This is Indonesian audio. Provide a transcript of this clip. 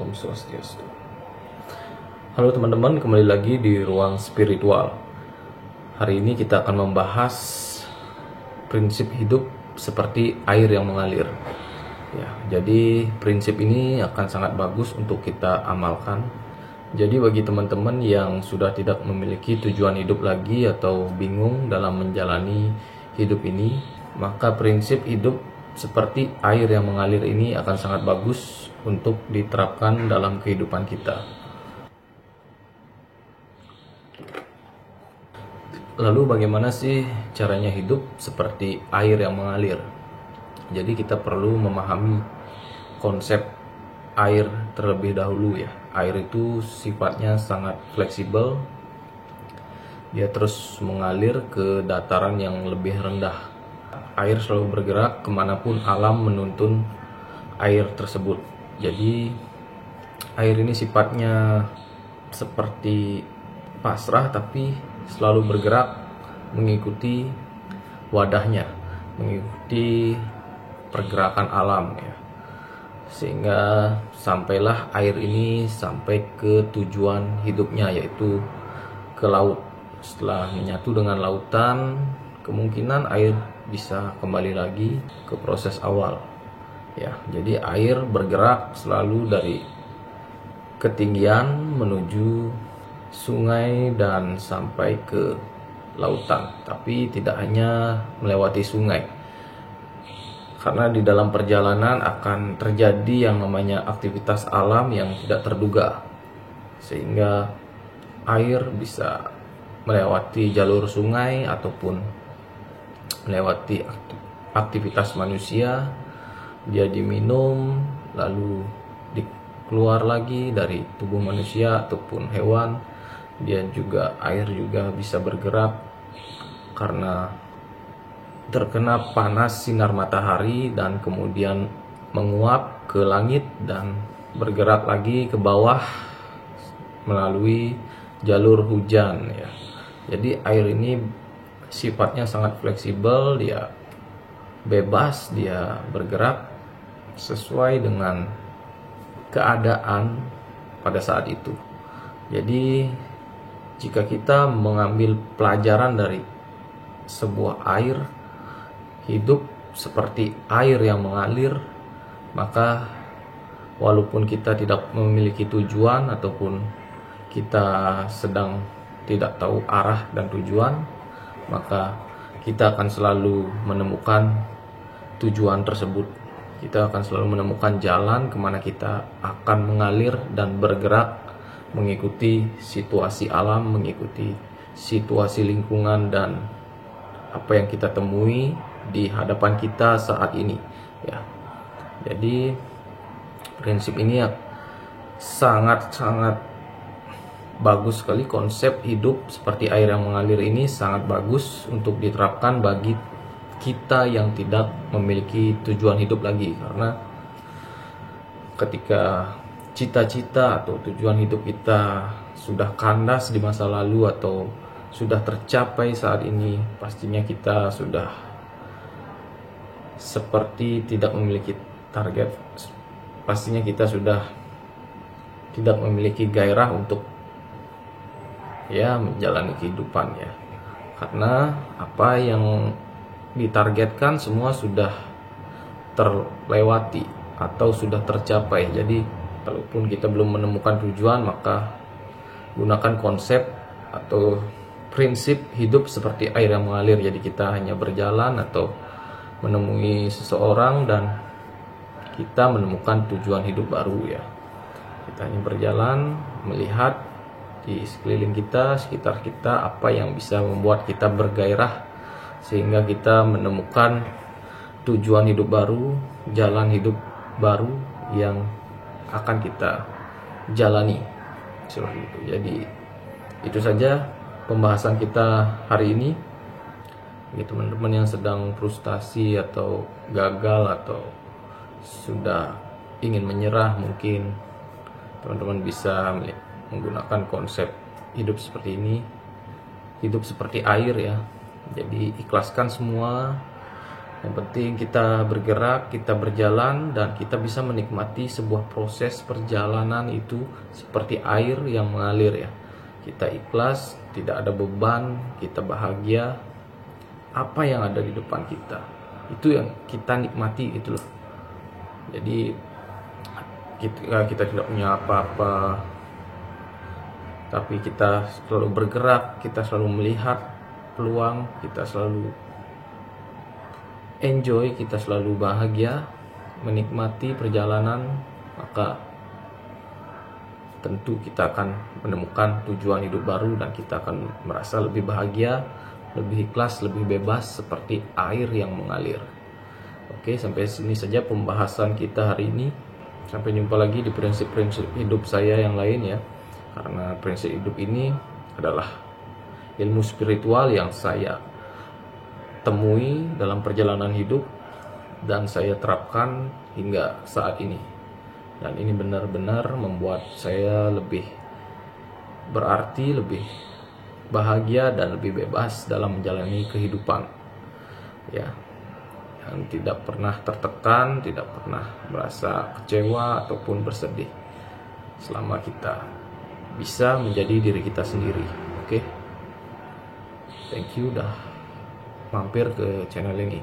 Om Swastiastu. Halo teman-teman, kembali lagi di ruang spiritual. Hari ini kita akan membahas prinsip hidup seperti air yang mengalir. Ya, jadi prinsip ini akan sangat bagus untuk kita amalkan. Jadi bagi teman-teman yang sudah tidak memiliki tujuan hidup lagi atau bingung dalam menjalani hidup ini, maka prinsip hidup seperti air yang mengalir ini akan sangat bagus untuk diterapkan dalam kehidupan kita. Lalu bagaimana sih caranya hidup seperti air yang mengalir? Jadi kita perlu memahami konsep air terlebih dahulu ya. Air itu sifatnya sangat fleksibel. Dia terus mengalir ke dataran yang lebih rendah. Air selalu bergerak kemanapun alam menuntun air tersebut. Jadi air ini sifatnya seperti pasrah tapi selalu bergerak mengikuti wadahnya, mengikuti pergerakan alam ya. Sehingga sampailah air ini sampai ke tujuan hidupnya, yaitu ke laut. Setelah menyatu dengan lautan, kemungkinan air bisa kembali lagi ke proses awal ya. Jadi air bergerak selalu dari ketinggian menuju sungai dan sampai ke lautan, tapi tidak hanya melewati sungai, karena di dalam perjalanan akan terjadi yang namanya aktivitas alam yang tidak terduga, sehingga air bisa melewati jalur sungai ataupun melewati aktivitas manusia. Dia diminum lalu dikeluar lagi dari tubuh manusia ataupun hewan. Dia juga, air juga bisa bergerak karena terkena panas sinar matahari dan kemudian menguap ke langit dan bergerak lagi ke bawah melalui jalur hujan ya. Jadi air ini sifatnya sangat fleksibel, dia bebas, dia bergerak sesuai dengan keadaan pada saat itu. Jadi jika kita mengambil pelajaran dari sebuah air hidup seperti air yang mengalir, maka walaupun kita tidak memiliki tujuan ataupun kita sedang tidak tahu arah dan tujuan, maka kita akan selalu menemukan tujuan tersebut. Kita akan selalu menemukan jalan kemana kita akan mengalir dan bergerak mengikuti situasi alam, mengikuti situasi lingkungan dan apa yang kita temui di hadapan kita saat ini ya. Jadi prinsip ini sangat bagus sekali. Konsep hidup seperti air yang mengalir ini sangat bagus untuk diterapkan bagi kita yang tidak memiliki tujuan hidup lagi, karena ketika cita-cita atau tujuan hidup kita sudah kandas di masa lalu atau sudah tercapai saat ini, pastinya kita sudah seperti tidak memiliki target. Pastinya kita sudah tidak memiliki gairah untuk ya menjalani kehidupan ya, karena apa yang ditargetkan semua sudah terlewati atau sudah tercapai. Jadi kalaupun kita belum menemukan tujuan, maka gunakan konsep atau prinsip hidup seperti air yang mengalir. Jadi kita hanya berjalan atau menemui seseorang dan kita menemukan tujuan hidup baru ya. Kita hanya berjalan melihat di sekeliling kita, sekitar kita, apa yang bisa membuat kita bergairah sehingga kita menemukan tujuan hidup baru, jalan hidup baru yang akan kita jalani seperti itu. Jadi itu saja pembahasan kita hari ini. Bagi teman-teman yang sedang frustasi atau gagal atau sudah ingin menyerah, mungkin teman-teman bisa menggunakan konsep hidup seperti ini, hidup seperti air ya. Jadi ikhlaskan semua, Yang penting kita bergerak, kita berjalan, dan kita bisa menikmati sebuah proses perjalanan itu seperti air yang mengalir ya. Kita ikhlas, tidak ada beban, kita bahagia. Apa yang ada di depan kita, itu yang kita nikmati gitu loh. Jadi kita tidak punya apa-apa, tapi kita selalu bergerak, kita selalu melihat peluang, kita selalu enjoy, kita selalu bahagia menikmati perjalanan, maka tentu kita akan menemukan tujuan hidup baru dan kita akan merasa lebih bahagia, lebih ikhlas, lebih bebas seperti air yang mengalir. Oke, sampai sini saja pembahasan kita hari ini. Sampai jumpa lagi di prinsip-prinsip hidup saya yang lain ya. Karena prinsip hidup ini adalah ilmu spiritual yang saya temui dalam perjalanan hidup dan saya terapkan hingga saat ini. Dan ini benar-benar membuat saya lebih berarti, lebih bahagia dan lebih bebas dalam menjalani kehidupan. Ya, yang tidak pernah tertekan, tidak pernah merasa kecewa ataupun bersedih. Selama kita bisa menjadi diri kita sendiri. Oke. Thank you udah mampir ke channel ini.